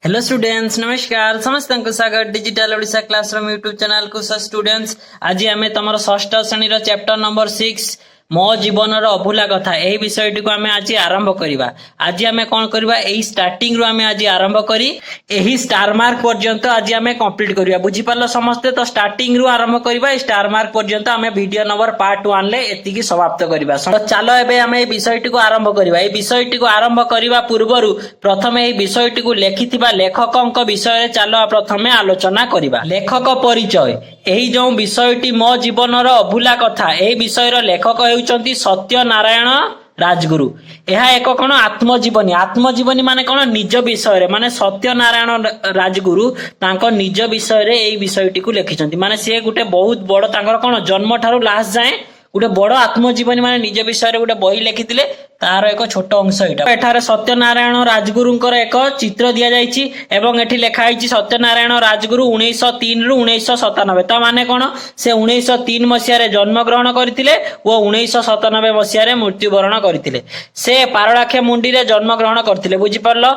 Hello students, नमस्कार। समस्त स्वागत digital Odisha classroom YouTube channel को। स्टूडेंट्स, आज आम तुम षष्ठ श्रेणी चैप्टर नंबर 6 मो जीवन अभूला कथा यही विषयटी को आम आज आरंभ करवा। आज आम कौन करवा, यही स्टार्टिंग रू आम आज आरंभ करी यही स्टार मार्क पर्यंत आज आम कंप्लीट करवा। बुझीपार समस्ते? तो स्टार्टिंग रू आरंभ करवा स्टार मार्क पर्यंत आम वीडियो नंबर पार्ट 1 ले एतिकी समाप्त करवा। तो चलो एबे आम विषयटी को आरंभ करवा। ये विषयटी को आरंभ करने पूर्व प्रथम यही विषयटी को लिखिथिबा लेखकों विषय चलो प्रथम आलोचना करवा। लेखक परिचय। यही जो विषयटी मो जीवन अभूला कथा यही विषय लेखक होउचंती सत्य नारायण राजगुरु। यह एक कौन आत्मजीवनी। आत्मजीवनी माने कौन, निज विषय माने सत्य नारायण राजगुरु तांको निज विषय यही विषयटी को लिखिछंती। माने से गुटे बहुत बड़ तांकर कौन जन्म ठारू लास्ट जाए गोटे बड़ आत्मजीवनी माने निज विषय गोटे बही लिखिथिले तार एक छोट अंश एटा। एठारे सत्यनारायण राजगुरुंकर एक चित्र दिया जायछि एवं एठी लिखा आइछि सत्यनारायण राजगुरु 1903 रु 1997। ता माने कोन, से 1903 मसिया रे जन्म ग्रहण करथिले ओ 1997 मसिया रे मृत्युवरण करथिले। से पारलाखे मुंडी रे जन्म ग्रहण करथिले। बुझि परलो?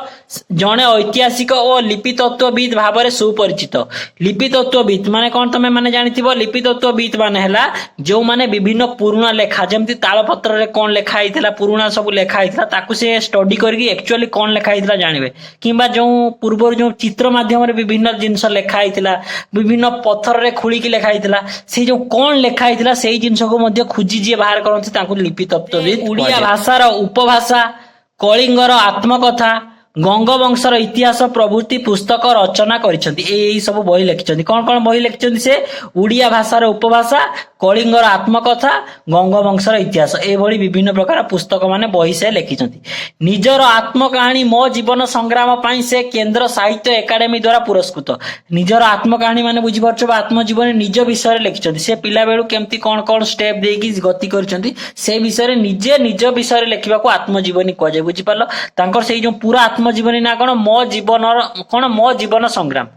जणे ऐतिहासिक ओ लिपि तत्वविद भाबरे सुपरिचित। लिपि तत्वविद माने कोन तमे माने जानिथिबो? लिपि तत्वविद माने हला जो माने विभिन्न पुराना लेखा जेमति तालपत्र रे कोन लेखा आइथिला, पुराना सब लेखा आइथिला ताकू से स्टडी करके एक्चुअली कोन लेखा आइथिला जानिबे। किंबा जो पूर्व जो चित्र माध्यम रे विभिन्न जिंस लेखा आइथिला, विभिन्न पत्थर रे खुली की लेखा आइथिला, से जो कोन लेखा आइथिला सेही जिंस को मध्ये खुजी जे बाहर करंती ताकू लिपि तत्वविद। उड़िया भाषार उपभाषा, कलिंगर आत्मकथा, गंगवंशर इतिहास प्रभृति पुस्तक रचना करिसेंती। एई सब बही लिखिसेंती। कोन कोन बही लिखिसेंती? से उड़िया भाषार उपभाषा, कलिंगर आत्मकथा, गंगवंशर इतिहास ए भली विभिन्न प्रकार पुस्तक माने बही से लिखिसेंती। निजर आत्मकाहानी मो जीवन संग्राम पई से केंद्र साहित्य एकाडेमी द्वारा पुरस्कृत। निजर आत्मकाहानी माने बुझि परछो आत्मजीवनी निज विषय लिखिसेंती। से पिला बेलु केमती कोन कोन स्टेप देकी गति करछंती से विषय निजे निज विषय लिखिबा को आत्मजीवनी कह जाय। बुझि पालो? तांकर सेही जो पूरा आत्मजीवनी ना कोन मो जीवन संग्राम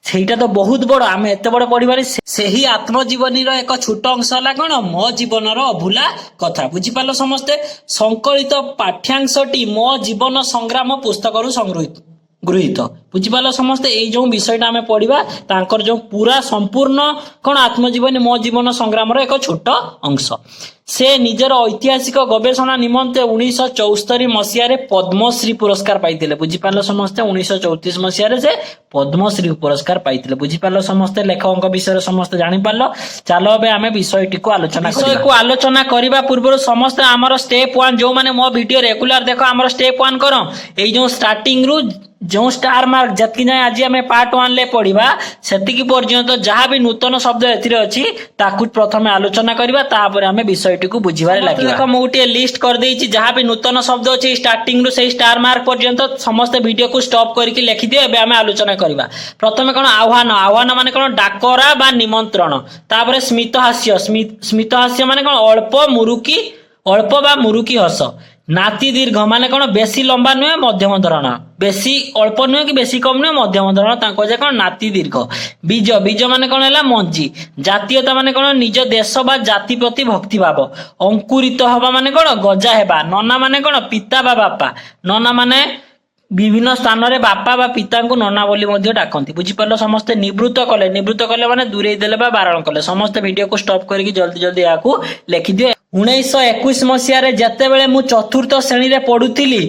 ସେଇଟା ତ ବହୁତ ବଡ। ଆମେ ଏତେ ବଡ ପଢିବାନି। ସେହି ଆତ୍ମଜୀବନୀର ଏକ ଛୋଟ ଅଂଶ ହେଲା କଣ, ମୋ ଜୀବନର ଅଭୁଲା କଥା। ବୁଝିପାରିଲ ସମସ୍ତେ? ସଂକଳିତ ପାଠ୍ୟାଂଶଟି ମୋ ଜୀବନ ସଂଗ୍ରାମ ପୁସ୍ତକରୁ ଗୃହୀତ। ବୁଝିପାରିଲ ସମସ୍ତେ? ଏଇ ଯୋଉ ବିଷୟଟା ଆମେ ପଢିବା ତାଙ୍କର ଯୋଉ ପୁରା ସମ୍ପୂର୍ଣ୍ଣ କଣ ଆତ୍ମଜୀବନୀ ମୋ ଜୀବନ ସଂଗ୍ରାମର ଏକ ଛୋଟ ଅଂଶ। से निजर ऐतिहासिक गवेषणा निमंते 1974 मसीह पद्मश्री पुरस्कार पाइथिले। बुझिपारल समस्ते? 1934 मसीह से पद्मश्री पुरस्कार पाइथिले। बुझिपारल समस्ते? लेखकों विषय समस्ते जानि पारल। चलो अब आमे विषयटी को आलोचना करबा पूर्व समस्त आमर स्टेप 1 जो माने मो वीडियो रेगुलर देखो आमर स्टेप 1 करो। एई जो स्टार्टिंग रु जो स्टार मार्क जतकी जाए आज आम पार्ट 1 ले पढ़िबा सेतिकी पर्यंत जहाँ भी नूतन शब्द एथिरे अछि ताकू प्रथमे आलोचना करबा, तापर आमे विषयटी को बुझिबारे लागिबा। देखो मु गोटे लिस्ट कर देछि जहाँ भी नूतन शब्द अछि स्टार्टिंग रु से स्टार मार्क पर्यंत समस्त वीडियो को स्टॉप करके लिखि दियो। एबे आमे आलोचना करबा। प्रथमे कोन आह्वान। आह्वान माने कोन, डाकरा बा निमंत्रण। तापर स्मितहास्य। स्मितहास्य माने कोन, अल्प बा मुरुकी हस। नाती दीर्घ माने कोन, बेसी लंबा नुहे मध्यम धरण, बेसी अल्प नुहे कि बेसी कम नुहे मध्यम धरण तांको जे कोन नाती दीर्घ। बीज। बीज माने कोन हैला मंजी। जातीयता माने कोन, निज देश बा जाति प्रति भक्ति भाव। अंकुरित हवा माने कोन, गजा हेबा। नना माने कोन, पिता बा बापा। नना माने विभिन्न स्थान रे बापा बा पिता को नना बोली मध्य डाकंती। बुझि परलो समस्ते? निवृत्त कले माने दूरे देले बा बारण कले। समस्त वीडियो को स्टॉप करके जल्दी जल्दी याकू लिखि दियो। 1921 मसीह रे जते बेले मु चतुर्थ श्रेणी रे पढुथिली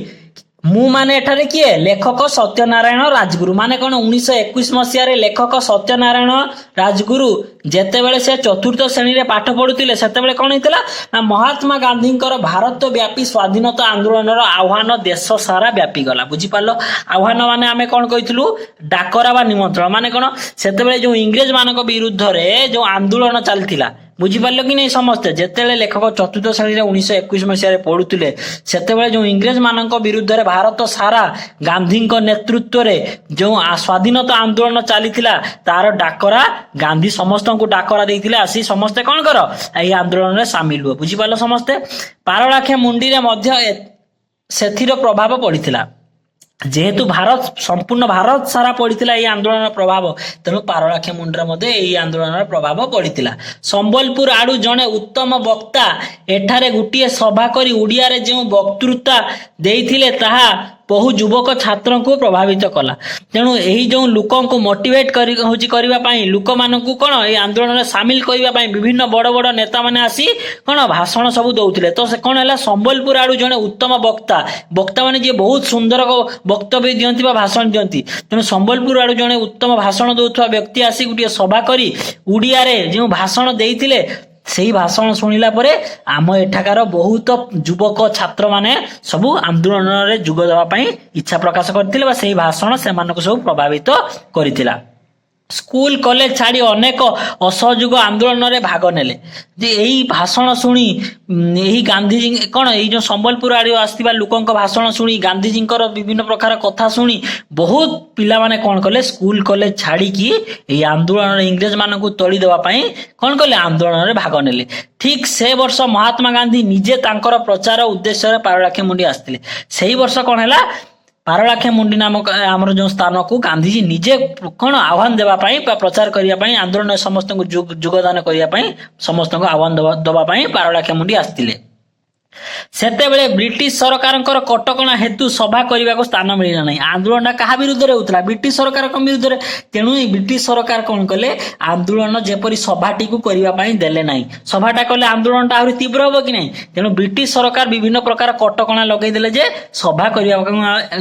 मु माने एठारे किए, लेखक सत्यनारायण राजगुरु। माने कोन, 1921 मसीह रे लेखक सत्यनारायण राजगुरु जेते बेले से चतुर्थ श्रेणी रे पाठ पढुथिले सेते बेले कोन हितला ना, महात्मा गांधींकर भारत व्यापी स्वाधीनता आंदोलनर आह्वान देश सारा व्यापी गला। बुझि पारलो? आह्वान माने आमे कोन कहितलु, डाकरा बा निमंत्रण। माने कोन, सेते बेले जो इंग्रेज मानक विरुद्ध रे जो आंदोलन चलथिला। बुझिपार कि नहीं समस्ते? जिते लेखक चतुर्थ श्रेणी 1921 मसीह पढ़ुले से जो इंग्रेज मान विरुद्ध रे भारत सारा गांधी नेतृत्व रे जो स्वाधीनता आंदोलन चली तार डाकरा गांधी समस्त को डाकरा देते आसी समस्ते कौन कर यही आंदोलन में सामिल हुए। बुझिपार समस्ते? पारलाखे मुंडी से प्रभाव पड़ता जेहेतु भारत संपूर्ण भारत सारा पड़ता यही आंदोलन प्रभाव तेणु पारलाखे मुंडे मध्य यही आंदोलन प्रभाव पड़ता। संबलपुर आड़ू जड़े उत्तम वक्ता एठारे गोटे सभा करी उड़िया रे जो वक्तृता देइथिले ताहा ବହୁ ଯୁବକ ଛାତ୍ରଙ୍କୁ ପ୍ରଭାବିତ କଲା। ତେଣୁ ଏହି ଯେଉଁ ଲୋକଙ୍କୁ ମୋଟିଭେଟ କରିବା ପାଇଁ ଲୋକମାନଙ୍କୁ କ'ଣ ଏହି ଆନ୍ଦୋଳନରେ ସାମିଲ କରିବା ପାଇଁ ବିଭିନ୍ନ ବଡ଼ ବଡ଼ ନେତାମାନେ ଆସି କ'ଣ ଭାଷଣ ସବୁ ଦଉଥିଲେ। ତ ସେ କ'ଣ ହେଲା, ସମ୍ବଲପୁର ଆଡୁ ଜଣେ ଉତ୍ତମ ବକ୍ତା ମାନେ ଯିଏ ବହୁତ ସୁନ୍ଦର ବକ୍ତବ୍ୟ ଦିଅନ୍ତି ବା ଭାଷଣ ଦିଅନ୍ତି, ତେଣୁ ସମ୍ବଲପୁର ଆଡୁ ଜଣେ ଉତ୍ତମ ଭାଷଣ ଦଉଥିବା ବ୍ୟକ୍ତି ଆସି ଗୋଟିଏ ସଭା କରି ଓଡ଼ିଆରେ ଯେଉଁ ଭାଷଣ ଦେଇଥିଲେ, ସେଇ ଭାଷଣ ଶୁଣିଲା ପରେ ଆମ ଏଠାକାର ବହୁତ ଯୁବକ ଛାତ୍ରମାନେ ସବୁ ଆନ୍ଦୋଳନରେ ଯୋଗ ଦେବା ପାଇଁ ଇଚ୍ଛା ପ୍ରକାଶ କରିଥିଲେ ବା ସେଇ ଭାଷଣ ସେମାନଙ୍କୁ ସବୁ ପ୍ରଭାବିତ କରିଥିଲା। ସ୍କୁଲ କଲେଜ ଛାଡ଼ି ଅନେକ ଅସହଯୋଗ ଆନ୍ଦୋଳନରେ ଭାଗ ନେଲେ। ଯେ ଏହି ଭାଷଣ ଶୁଣି ଏହି ଗାନ୍ଧିଜୀ କ'ଣ ଏଇ ଯେଉଁ ସମ୍ବଲପୁର ଆଡ଼ୁ ଆସିଥିବା ଲୋକଙ୍କ ଭାଷଣ ଶୁଣି ଗାନ୍ଧିଜୀଙ୍କର ବିଭିନ୍ନ ପ୍ରକାର କଥା ଶୁଣି ବହୁତ ପିଲାମାନେ କ'ଣ କଲେ, ସ୍କୁଲ କଲେଜ ଛାଡ଼ିକି ଏହି ଆନ୍ଦୋଳନରେ ଇଂରେଜମାନଙ୍କୁ ତଳି ଦେବା ପାଇଁ କ'ଣ କଲେ, ଆନ୍ଦୋଳନରେ ଭାଗ ନେଲେ। ଠିକ ସେ ବର୍ଷ ମହାତ୍ମା ଗାନ୍ଧୀ ନିଜେ ତାଙ୍କର ପ୍ରଚାର ଉଦ୍ଦେଶ୍ୟରେ ପାରଳାଖେମୁଣ୍ଡି ଆସିଥିଲେ। ସେହି ବର୍ଷ କ'ଣ ହେଲା, ପାରଳାଖେମୁଣ୍ଡି ନାମକ ଆମର ଯେଉଁ ସ୍ଥାନକୁ ଗାନ୍ଧିଜୀ ନିଜେ କ'ଣ ଆହ୍ୱାନ ଦେବା ପାଇଁ ବା ପ୍ରଚାର କରିବା ପାଇଁ, ଆନ୍ଦୋଳନରେ ସମସ୍ତଙ୍କୁ ଯୋଗଦାନ କରିବା ପାଇଁ ସମସ୍ତଙ୍କୁ ଆହ୍ୱାନ ଦେବା ପାଇଁ ପାରଳାଖେମୁଣ୍ଡି ଆସିଥିଲେ। ସେତେବେଳେ ବ୍ରିଟିଶ ସରକାରଙ୍କର କଟକଣା ହେତୁ ସଭା କରିବାକୁ ସ୍ଥାନ ମିଳିଲା ନାହିଁ। ଆନ୍ଦୋଳନଟା କାହା ବିରୁଦ୍ଧରେ ହେଉଥିଲା, ବ୍ରିଟିଶ ସରକାରଙ୍କ ବିରୁଦ୍ଧରେ। ତେଣୁ ଏହି ବ୍ରିଟିଶ ସରକାର କ'ଣ କଲେ, ଆନ୍ଦୋଳନ ଯେପରି ସଭାଟିକୁ କରିବା ପାଇଁ ଦେଲେ ନାହିଁ। ସଭାଟା କଲେ ଆନ୍ଦୋଳନଟା ଆହୁରି ତୀବ୍ର ହେବ କି ନାହିଁ। ତେଣୁ ବ୍ରିଟିଶ ସରକାର ବିଭିନ୍ନ ପ୍ରକାର କଟକଣା ଲଗେଇଦେଲେ ଯେ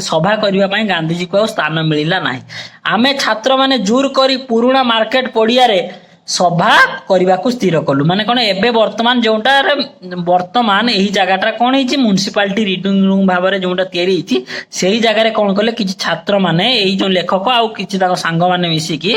ସଭା କରିବା ପାଇଁ ଗାନ୍ଧିଜୀକୁ ଆଉ ସ୍ଥାନ ମିଳିଲା ନାହିଁ। ଆମେ ଛାତ୍ରମାନେ ଜୋର କରି ପୁରୁଣା ମାର୍କେଟ ପଡ଼ିଆରେ ସଭା କରିବାକୁ ସ୍ଥିର କଲୁ। ମାନେ କ'ଣ, ଏବେ ବର୍ତ୍ତମାନ ଏହି ଜାଗାଟା କ'ଣ ହେଇଛି, ମ୍ୟୁନିସିପାଲିଟି ରିଡିଂ ରୁମ୍ ଭାବରେ ଯେଉଁଟା ତିଆରି ହେଇଛି, ସେଇ ଜାଗାରେ କ'ଣ କଲେ, କିଛି ଛାତ୍ରମାନେ ଏଇ ଯେଉଁ ଲେଖକ ଆଉ କିଛି ତାଙ୍କ ସାଙ୍ଗମାନେ ମିଶିକି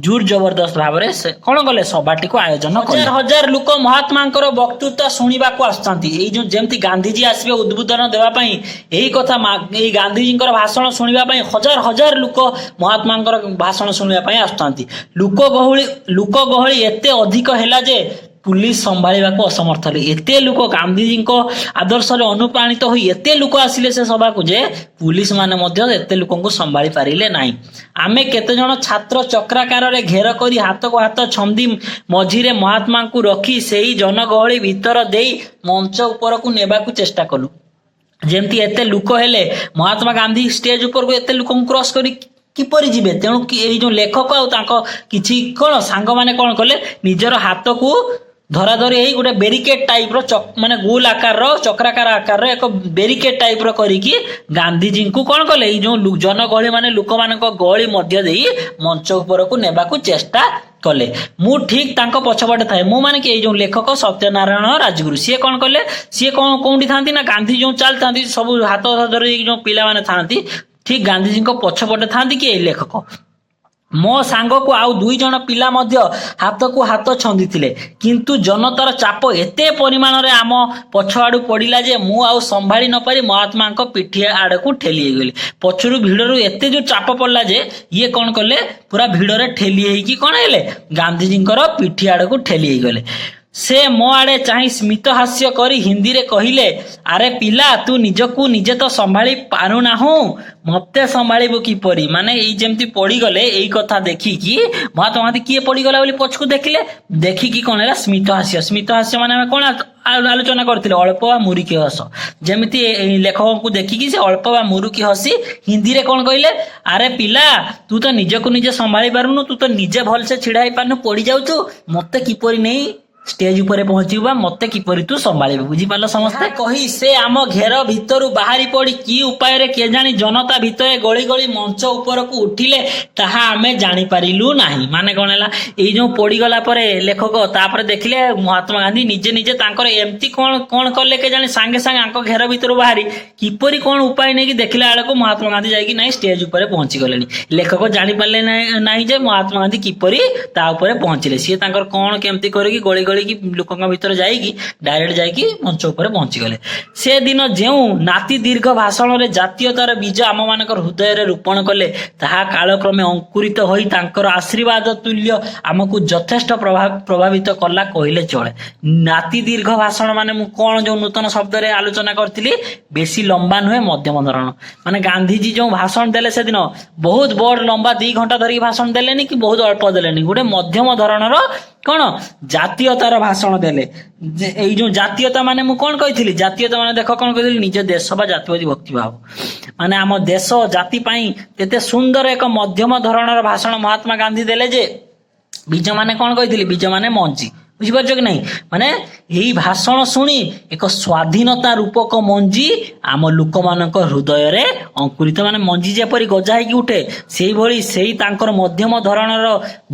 ଜୋର ଜବରଦସ୍ତ ଭାବରେ କ'ଣ କଲେ, ସଭାଟିକୁ ଆୟୋଜନ କଲେ। ହଜାର ହଜାର ଲୋକ ମହାତ୍ମାଙ୍କର ବକ୍ତୃତା ଶୁଣିବାକୁ ଆସୁଛନ୍ତି। ଏଇ ଯେଉଁ ଯେମିତି ଗାନ୍ଧିଜୀ ଆସିବେ ଉଦ୍ବୋଧନ ଦେବା ପାଇଁ, ଏହି କଥା ଏଇ ଗାନ୍ଧିଜୀଙ୍କର ଭାଷଣ ଶୁଣିବା ପାଇଁ ହଜାର ହଜାର ଲୋକ ମହାତ୍ମାଙ୍କର ଭାଷଣ ଶୁଣିବା ପାଇଁ ଆସୁଛନ୍ତି। ଲୋକ ଗହଳି ଏତେ ଅଧିକ ହେଲା ଯେ ପୁଲିସ ସମ୍ଭାଳିବାକୁ ଅସମର୍ଥ ହେଲେ। ଏତେ ଲୋକ ଗାନ୍ଧିଜୀଙ୍କ ଆଦର୍ଶରେ ଅନୁପ୍ରାଣିତ ହୋଇ ଏତେ ଲୋକ ଆସିଲେ ସେ ସଭାକୁ ଯେ ପୁଲିସ ମାନେ ମଧ୍ୟ ଏତେ ଲୋକଙ୍କୁ ସମ୍ଭାଳି ପାରିଲେ ନାହିଁ। ଆମେ କେତେଜଣ ଛାତ୍ର ଚକ୍ରାକାରରେ ଘେର କରି ହାତକୁ ହାତ ଛନ୍ଦି ମଝିରେ ମହାତ୍ମାଙ୍କୁ ରଖି ସେହି ଜନଗହଳି ଭିତର ଦେଇ ମଞ୍ଚ ଉପରକୁ ନେବାକୁ ଚେଷ୍ଟା କଲୁ। ଯେମିତି ଏତେ ଲୋକ ହେଲେ ମହାତ୍ମା ଗାନ୍ଧୀ ଷ୍ଟେଜ ଉପରକୁ ଏତେ ଲୋକଙ୍କୁ କ୍ରସ କରି କିପରି ଯିବେ। ତେଣୁ ଏଇ ଯେଉଁ ଲେଖକ ଆଉ ତାଙ୍କ କିଛି କ'ଣ ସାଙ୍ଗମାନେ କ'ଣ କଲେ, ନିଜର ହାତକୁ ଧରାଧରି ହେଇ ଗୋଟେ ବେରିକେଡ୍ ଟାଇପର ମାନେ ଗୋଲ ଆକାରର ଚକ୍ରାକାର ଆକାରର ଏକ ବେରିକେଡ୍ ଟାଇପର କରିକି ଗାନ୍ଧିଜୀଙ୍କୁ କ'ଣ କଲେ, ଏଇ ଯେଉଁ ଜନଗହଳି ମାନେ ଲୋକମାନଙ୍କ ଗହଳି ମଧ୍ୟ ଦେଇ ମଞ୍ଚ ଉପରକୁ ନେବାକୁ ଚେଷ୍ଟା କଲେ। ମୁଁ ଠିକ ତାଙ୍କ ପଛପଟେ ଥାଏ। ମୁଁ ମାନେ କି ଏଇ ଯେଉଁ ଲେଖକ ସତ୍ୟନାରାୟଣ ରାଜଗୁରୁ, ସିଏ କ'ଣ କଲେ, ସିଏ କୋଉଠି ଥାନ୍ତି ନା, ଗାନ୍ଧୀ ଯେଉଁ ଚାଲିଥାନ୍ତି ସବୁ ହାତ ଧରି ଯେଉଁ ପିଲାମାନେ ଥାନ୍ତି, ଠିକ ଗାନ୍ଧିଜୀଙ୍କ ପଛପଟେ ଥାନ୍ତି କି ଏଇ ଲେଖକ। ମୋ ସାଙ୍ଗକୁ ଆଉ 2 ଜଣ ପିଲା ମଧ୍ୟ ହାତକୁ ହାତ ଛନ୍ଦିଥିଲେ, କିନ୍ତୁ ଜନତାର ଚାପ ଏତେ ପରିମାଣରେ ଆମ ପଛ ଆଡୁ ପଡ଼ିଲା ଯେ ମୁଁ ଆଉ ସମ୍ଭାଳି ନପାରି ମହାତ୍ମାଙ୍କ ପିଠି ଆଡ଼କୁ ଠେଲି ହେଇଗଲି। ପଛରୁ ଭିଡ଼ରୁ ଏତେ ଯୋଉ ଚାପ ପଡ଼ିଲା ଯେ ଇଏ କ'ଣ କଲେ, ପୁରା ଭିଡ଼ରେ ଠେଲି ହେଇକି କ'ଣ ହେଲେ, ଗାନ୍ଧିଜୀଙ୍କର ପିଠି ଆଡ଼କୁ ଠେଲି ହେଇଗଲେ। ସେ ମୋ ଆଡ଼େ ଚାହିଁ ସ୍ମିତ ହାସ୍ୟ କରି ହିନ୍ଦୀରେ କହିଲେ, ଆରେ ପିଲା, ତୁ ନିଜକୁ ନିଜେ ତ ସମ୍ଭାଳି ପାରୁନାହୁଁ, ମତେ ସମ୍ଭାଳିବୁ କିପରି। ମାନେ ଏଇ ଯେମିତି ପଡ଼ିଗଲେ, ଏଇ କଥା ଦେଖିକି ମହାତ୍ମା ଗାନ୍ଧୀ କିଏ ପଡ଼ିଗଲା ବୋଲି ପଛକୁ ଦେଖିକି କ'ଣ ହେଲା, ସ୍ମିତ ହାସ୍ୟ ମାନେ ଆମେ କ'ଣ ଆଲୋଚନା କରିଥିଲେ, ଅଳ୍ପ ବା ମୁରୁକି ହସ। ଯେମିତି ଏଇ ଲେଖକଙ୍କୁ ଦେଖିକି ସେ ଅଳ୍ପ ବା ମୁରୁକି ହସି ହିନ୍ଦୀରେ କ'ଣ କହିଲେ, ଆରେ ପିଲା, ତୁ ତ ନିଜକୁ ନିଜେ ସମ୍ଭାଳି ପାରୁନୁ, ତୁ ତ ନିଜେ ଭଲସେ ଛିଡ଼ା ହେଇପାରୁନୁ, ପଡ଼ିଯାଉଛୁ, ମତେ କିପରି ନେଇ ଷ୍ଟେଜ ଉପରେ ପହଞ୍ଚିବୁ ବା ମତେ କିପରି ତୁ ସମ୍ଭାଳିବୁ। ବୁଝିପାରିଲ ସମସ୍ତେ। କହି ସେ ଆମ ଘେର ଭିତରୁ ବାହାରି ପଡ଼ି କି ଉପାୟରେ କେଜାଣି ଜନତା ଭିତରେ ଗଳି ଗଳି ମଞ୍ଚ ଉପରକୁ ଉଠିଲେ ତାହା ଆମେ ଜାଣିପାରିଲୁ ନାହିଁ। ମାନେ କ'ଣ ହେଲା, ଏଇ ଯେଉଁ ପଡ଼ିଗଲା ପରେ ଲେଖକ ତାପରେ ଦେଖିଲେ ମହାତ୍ମା ଗାନ୍ଧୀ ନିଜେ ତାଙ୍କର ଏମିତି କ'ଣ କଲେ କେଜାଣି, ସାଙ୍ଗେ ସାଙ୍ଗେ ଆଙ୍କ ଘେର ଭିତରୁ ବାହାରି କିପରି କ'ଣ ଉପାୟ ନେଇକି ଦେଖିଲା ବେଳକୁ ମହାତ୍ମା ଗାନ୍ଧୀ ଯାଇକି ନାହିଁ ଷ୍ଟେଜ ଉପରେ ପହଞ୍ଚି ଗଲେଣି। ଲେଖକ ଜାଣିପାରିଲେ ନାହିଁ ଯେ ମହାତ୍ମା ଗାନ୍ଧୀ କିପରି ତା ଉପରେ ପହଞ୍ଚିଲେ। ସିଏ ତାଙ୍କର କ'ଣ କେମିତି କରିକି ଗଳି ଲୋକଙ୍କ ଭିତରେ ଯାଇକି ଡାଇରେକ୍ଟ ଯାଇକି ମଞ୍ଚ ଉପରେ ପହଞ୍ଚିଗଲେ। ସେଦିନ ଯେଉଁ ନାତି ଦୀର୍ଘ ଭାଷଣରେ ଜାତୀୟତାର ବୀଜ ଆମମାନଙ୍କର ହୃଦୟରେ ରୋପଣ କଲେ, ତାହା କାଳକ୍ରମେ ଅଙ୍କୁରିତ ହୋଇ ତାଙ୍କର ଆଶୀର୍ବାଦ ତୁଲ୍ୟ ଆମକୁ ଯଥେଷ୍ଟ ପ୍ରଭାବିତ କଲା କହିଲେ ଚଳେ। ନାତି ଦୀର୍ଘ ଭାଷଣ ମାନେ ମୁଁ କ'ଣ ଯେଉଁ ନୂତନ ଶବ୍ଦରେ ଆଲୋଚନା କରିଥିଲି, ବେଶୀ ଲମ୍ବା ନୁହେଁ, ମଧ୍ୟମ ଧରଣ। ମାନେ ଗାନ୍ଧିଜୀ ଯେଉଁ ଭାଷଣ ଦେଲେ ସେଦିନ, ବହୁତ ବଡ଼ ଲମ୍ବା 2 ଘଣ୍ଟା ଧରିକି ଭାଷଣ ଦେଲେନି କି ବହୁତ ଅଳ୍ପ ଦେଲେନି, ଗୋଟେ ମଧ୍ୟମ ଧରଣର कौन जातीयतार भाषण देले जो जातीयता माने मु कौन कही जातीयता माने देख कौन कही निज देश बा जातीयवादी भक्ति भाव माने आम देश जाति पाई केते सुंदर एक मध्यम धरणर भाषण महात्मा गांधी देले जे बीज माने कौन कही बीज माने मंजी बुझिपार कि नहीं माने यही भाषण शुणी एक स्वाधीनता रूपक मंजी आम लोक मान हृदय रे अंकुरित माने मंजी जेपरी गजा होगी उठे से भली से तांकर मध्यम धरणर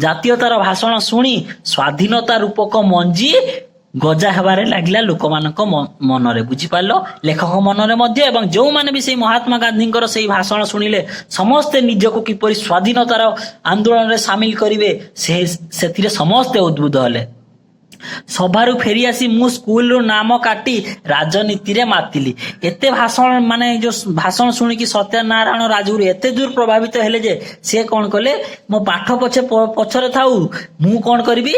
जातीयतार भाषण शुणी स्वाधीनता रूपक मंजी गजा हेबारे लागिला लोक मानक मनरे बुझिपारलो लेखक मनरे मध्य एवं जो माने भी से महात्मा गांधींकर से भाषण शुणिले समस्ते निजको किपरि स्वाधीनतार आंदोलन रे शामिल करिवे से समस्ते उद्बुद्ध हले सभारू फेरी आसी मु स्कूल रो नाम काटी राजनीति रे मातिली एते भाषण माने जो भाषण सुनी कि सत्यनारायण राजगुरु एते दूर प्रभावित हेले जे से कोन कले मो पाठ पछे पछरे थाउ मु कोन करबी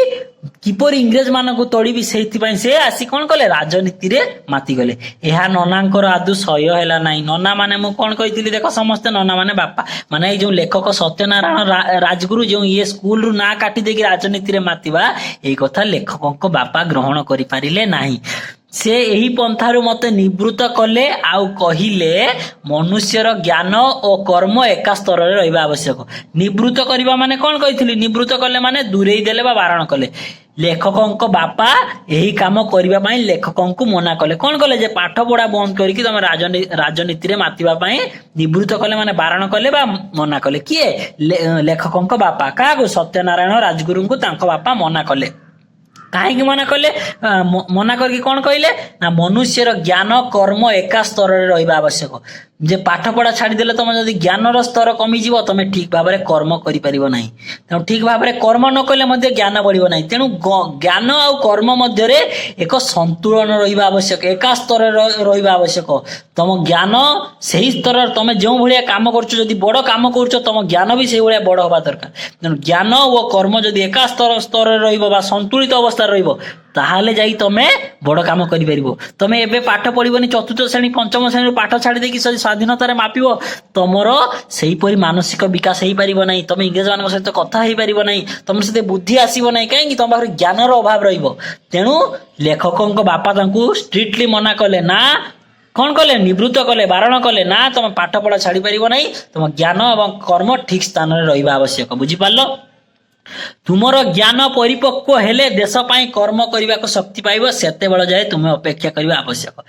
किपरि इंग्रेज मानक तोड़बी सेति से आसी कोन कले राजनीति रे माति गले एहा ननांकर आदु सय हैला नाही नना माने मु कोन कहितली देखो समस्त नना माने बापा माने ए जो लेखक सत्यनारायण राजगुरु जो ये स्कूल रू ना काटी देकी राजनीति रे मातिबा ए कथा लेखक बापा ग्रहण करि पारिले नाही से यही पंथारु मते निवृत्त कले आउ कहिले मनुष्यर ज्ञान और कर्म एका स्तर रे रहिबा आवश्यक निवृत्त करबा माने कोन कहितली निवृत्त कले माने दूरेई देले बा बारण कले लेखक बापा यही काम करबा पई लेखक मना कले कोन कले जे पाठ पढ़ा बंद करिकि तमे राजनीति रे मातिबा पई निवृत्त कले माने बारण कले बा मना कले किए लेखक बापा कागो सत्यनारायण राजगुरु को तांको बापा मना कले कहीं मना कले मना करके कौन कहले ना मनुष्यर ज्ञान कर्म एका स्तर रे रहिबा आवश्यक जे पाठ पढ़ा छाड़ी देले तुम जदि ज्ञानर स्तर कमी जीव तुम ठीक भाव में कर्म करि परिबो नाही तेणु ठीक भाव में कर्म न कले मध्य ज्ञान बढ़िबो नाही तेणु ज्ञान आ कर्म मध्य रे एक संतुलन रहिबा आवश्यक एका स्तर रहिबा आवश्यक तुम ज्ञान सही स्तर तुम जो भलिया काम करछो जदि बड़ काम करछो तुम ज्ञान भी सही भलिया बड़ होबा दरकार तेणु ज्ञान और कर्म जदि एका स्तर रहिबो बा संतुलित अवस्था रहिबो ताहाले जाई तमे बड़ काम करि परिबो तमे एबे पाठ पढिबोनी चतुर्थ श्रेणी पंचम श्रेणी पाठ छाड़ी देकी स्वाधीनता रे मापिबो तमर सेही परि मानसिक विकास हेई परिबो नाही तमे इंग्रेज मानक सहित कथा हेई परिबो नाही तमर सते बुद्धि आसीबो नाही काहे कि तम पाखरे ज्ञानर अभाव रहिबो तेणु लेखकक बापा तांकू स्ट्रिक्टली मना कले ना कौन कले निवृत्त कले बारण कले ना तुम पाठ पढ़ा छाड़ी परिबो नाही तुम ज्ञान एवं कर्म ठीक स्थान रे रहिबा आवश्यक बुझि पारलो तुमर ज्ञान परिपक्व हेले देश पाई कर्म करने को शक्ति पाइब सेते बेले जाए तुम्हें अपेक्षा करबा आवश्यक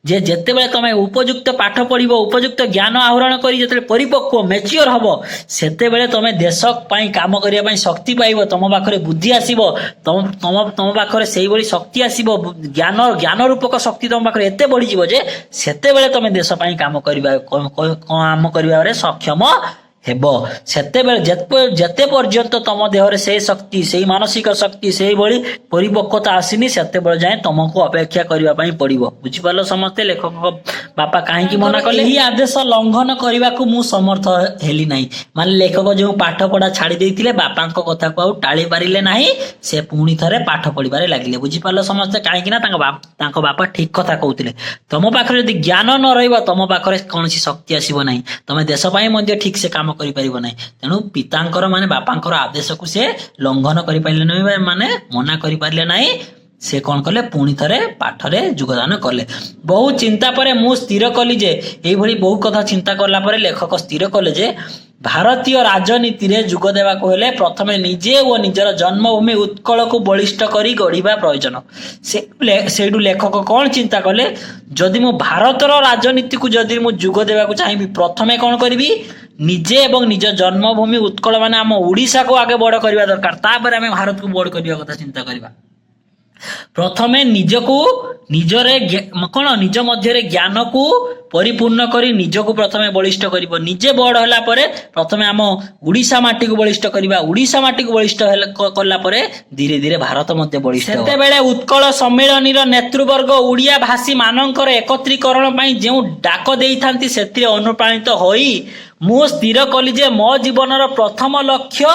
जे जेते बेले तुम उपयुक्त पाठ पढ़िबो उपयुक्त ज्ञान आहरण करी जेते परिपक्व मैच्योर हबो सेते बेले तुम देश पाई काम करिया पाई शक्ति पाइब तुम पाखरे बुद्धि आसीबो तुम पाखरे सेही भली शक्ति आसीबो ज्ञान रूपक शक्ति तुम पाखरे एते बढ़ी जिवो जे सेते बेले तुम देश पाई काम करिबा रे सक्षम हेबो सेते बेले जेते पर्यंत तम देहरे से शक्ति से मानसिक शक्ति से भली परिपक्वता आसीनी सेते बेले जाए तुमको अपेक्षा करबा पई पड़िबो बुझि पालो समस्ते लेखक बापा काहे की मना कले ही आदेश लंघन करबा को मु समर्थ हेली नाही माने लेखक जो पाठ पढ़ा छाड़ी देथिले बापांको कथा को टाळी पारिले नाही से पुणी थरे पाठ पढ़िबारे लागिले बुझि पालो समस्ते काहे की ना तांको बापा ठीक कथा कहउतिले तम पाखरे यदि ज्ञान न रहइबो तम पाखरे कोनसी शक्ति आसीबो नाही तमे देश पाई मध्ये ठीक से काम करि परिबो नाही तेणु पितांकर माने बापांकर आदेश को से लंघन करि पाइले नाही माने मना करि पारले नाही से कौन कले पुणी थरे पाठरे योगदान कले बहु चिंता परे मु स्थिर कली जे एई भली बहु कथा चिंता करला परे लेखक स्थिर कले जे भारतीय राजनीति रे जोग देवा को हेले प्रथमे निजे ओ निजर जन्मभूमि उत्कल को बलिष्ठ करी गढ़िबा प्रयोजन सेडू लेखक कौन चिंता कले जदि मु भारतर राजनीति को जदि मु जोग देवा को चाहिबी प्रथमे कौन करबी निजे एवं निज जन्मभूमि उत्कल माने आम ओडिशा को आगे बड़ करबा दरकार तापर आमे भारत को बड़ करबा कथा चिंता करबा प्रथमे निजको निजरे कौन निज मध्य ज्ञान को परिपूर्ण करी निजको प्रथमे बलिष्ठ करिबो निजे बड़ होला परे प्रथमे आम ओडिशा माटी को बलिष्ठ करिबा ओडिशा माटी को बलिष्ठ कला परे धीरे धीरे भारत मध्य बलिष्ठ सेते बेले उत्कल सम्मेलनी रो नेतृवर्ग ओडिया भाषी मानकर एकत्रीकरण पई जेउ डाक देइथांती सेतिरे अनुप्राणित होई मु स्थिर कली जे मो जीवनर प्रथम लक्ष्य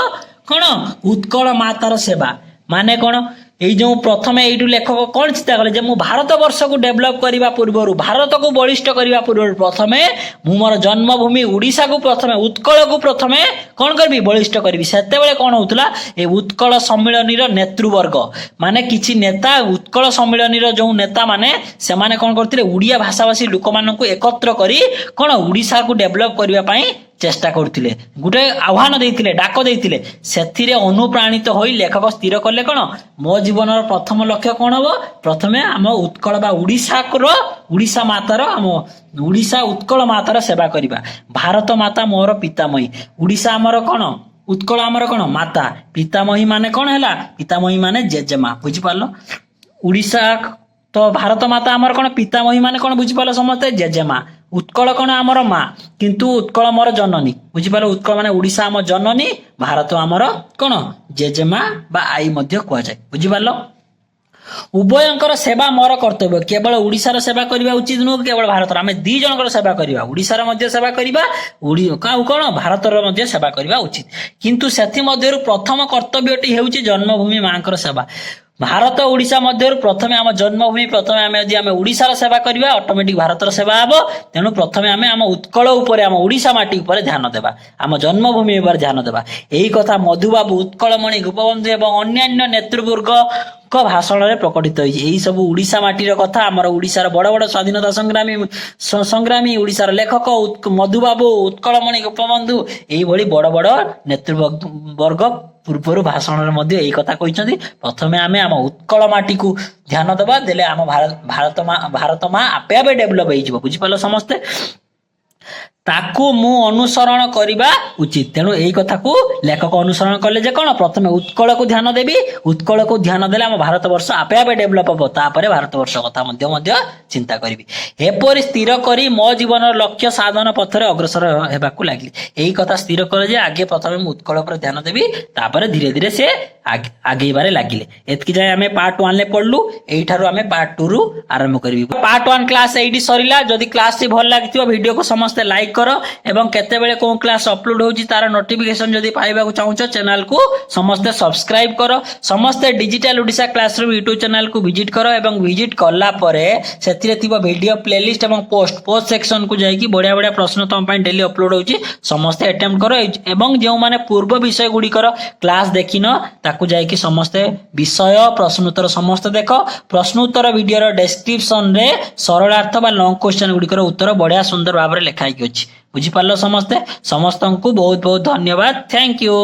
कौन उत्कल मातार सेवा माने कौन এই যে প্রথমে এইটু লেখক কোন চিন্তা কলে যে মু भारत वर्ष को डेभलप करने पूर्व भारत को बलिष्ठ करने पूर्व प्रथमे मु मोर जन्मभूमि उड़ीसा को प्रथमे उत्कल को प्रथमे कौन करी बलिष्ठ करी से कौन होता ये उत्कल सम्मिलनी नेतृवर्ग माने किछि नेता उत्कल सम्मिलनी जो नेता माने से माने कौन करते उड़िया भाषाभाषी लोक मान एकत्र करी कौन उड़ीसा को डेभलप करने चेष्टा करथिले गुटे आह्वान देइथिले डाक देइथिले सेथिरे अनुप्राणित होई लेखक स्थिर करले कोन मो जीवनर प्रथम लक्ष्य कोन हबो प्रथमे हम उत्कल बा उड़ीसा मातार हम उड़ीसा उत्कल मातार सेवा करिबा भारत माता मोर पितामही उड़ीसा हमर कोन उत्कल हमर कोन माता पितामही माने कोन हैला पितामही माने जेजेमा बुझि पारलो उड़ीसा तो भारत माता हमर कोन पितामही माने कोन बुझि पारलो समस्त जेजेमा उत्कल कौन आमर माँ किंतु उत्कल मोर जननी बुझिपार उत्कल माने उड़ीसा आम जननी भारत आमर कौन जेजेमा बा आई मध्य कहुए बुझिपार उभयंकर सेवा मोर कर्तव्य केवल उड़ीसार सेवा करने उचित नुह केवल भारत आम दी जनकर सेवा करवा उड़ीसार मध्य सेवा करवा कौन भारतर मध्य सेवा करवा उचित किंतु सेथि मध्यरु प्रथम कर्तव्यटी हेउची जन्मभूमि मां सेवा भारत उड़ीसा मध्य प्रथमे आम जन्मभूमि प्रथमे आम यदि आम उड़ीसार सेवा करवा ऑटोमेटिक भारतर सेवा हम तेणु प्रथमे आम उत्कल उपर आम उड़ीसा माटी उपर ध्यान देवा आम जन्मभूमि उपर ध्यान देवा यही कथा मधुबाबू उत्कलमणि गोपबंधु एवं अन्यान्य नेतृवर्ग भाषण में प्रकटित होई सब उड़ीसा माटीर कथा आमर उड़ीसार बड़ बड़ स्वाधीनता संग्रामी उड़ीसार लेखक मधुबाबू उत्कलमणि गोपबंधु यही बड़ बड़ नेतृवर्ग पूर्वर भाषण में यही कथा कहते प्रथमे आम आम उत्कल माटी को ध्यान देवा देले आम भारत माँ आपे आपे डेभलप हो बुझिपाल समस्ते ताकू मु अनुसरण करवा उचित तेणु यही कथा को लेखक अनुसरण कले जे कौन प्रथमे उत्कल को ध्यान देवी उत्कल को ध्यान देले आम भारत वर्ष आपे आपे डेभलप हम तापर भारत वर्ष कथा मध्य चिंता करी एपरी स्थिर करी मो जीवन लक्ष्य साधन पथरे अग्रसर हेबाकू लागली यही कथा स्थिर करे जे आगे प्रथमे उत्कल पर ध्यान देवी तापर धीरे धीरे से आगेबारे लागिले एतकी जाय आमे पार्ट 1 ले पढलु एही थारु आमे पार्ट 2 रु आरंभ करबी पार्ट 1 क्लास एडी सरिला जदी क्लास टी भल लागिथिबो वीडियो को समस्त लाइक करो एवं केते बेले कोन क्लास अपलोड होउची तार नोटिफिकेशन जदी पाइबा को चाहूचो चैनल को समस्त सब्सक्राइब करो समस्त digital Odisha classroom YouTube channel को विजिट करो एवं विजिट करला परे सेथिरे थिबो वीडियो प्लेलिस्ट एवं पोस्ट सेक्शन को जाई कि बढ़िया बढ़िया प्रश्न तम पई डेली अपलोड होउची समस्त अटेम्प्ट करो एवं जेउ माने पूर्व विषय गुडी करो क्लास देखिनो ताकू जाई कि समस्त विषय प्रश्न उत्तर समस्त देखो प्रश्न उत्तर वीडियो रो डिस्क्रिप्शन रे सरलार्थ बा लॉन्ग क्वेश्चन गुडी करो उत्तर बढ़िया सुंदर भाबरे लिखाई कि अछि बुझी पारलो समस्त समस्तन को बहुत बहुत धन्यवाद थैंक यू।